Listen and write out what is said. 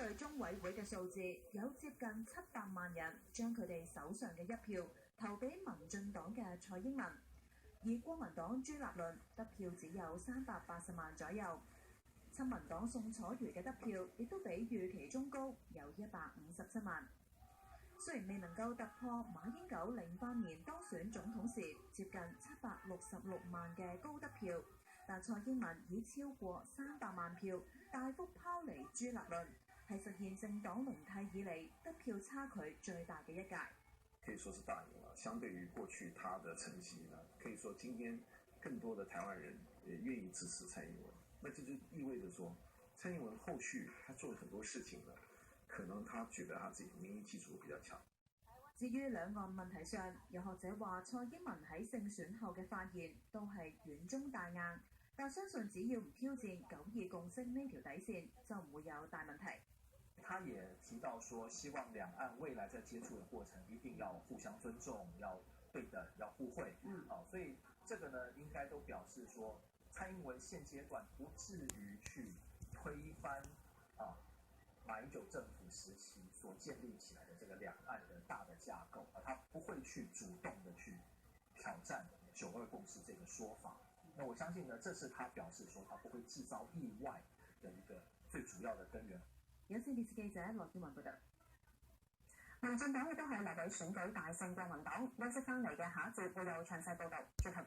據中委會嘅數字，有接近700萬人將佢哋手上嘅一票投俾民進黨嘅蔡英文，而國民黨朱立倫得票只有380萬左右。親民黨宋楚瑜嘅得票亦都比預期中高，有157萬。雖然未能夠突破馬英九08年當選總統時接近766萬嘅高得票，但蔡英文以超過300萬票大幅拋離朱立倫，係實現政黨輪替以嚟得票差距最大嘅一屆。可以說是大贏了，相對於過去他的成績呢，可以說今天更多的台灣人也願意支持蔡英文。那這就意味着說，蔡英文後續他做了很多事情呢，可能他覺得他自己民意基礎比較強。至於兩岸問題上，有學者話蔡英文喺勝選後嘅發言都係軟中帶硬，但相信只要唔挑戰9·2共識呢條底線，就唔會有大問題。他也提到說，希望兩岸未來在接觸的過程一定要互相尊重，要對等，要互惠。所以這個呢，應該都表示說，蔡英文現階段不至於去推翻馬英九政府時期所建立起來的這個兩岸的大的架構，他不會去主動的去挑戰9·2共識這個說法。那我相信呢，這是他表示說，他不會製造意外的一個最主要的根源。有線電視記者羅建雲報道。民進黨亦都係立委選舉大勝國民黨，休息翻嚟嘅下一節會有詳細報導。最後。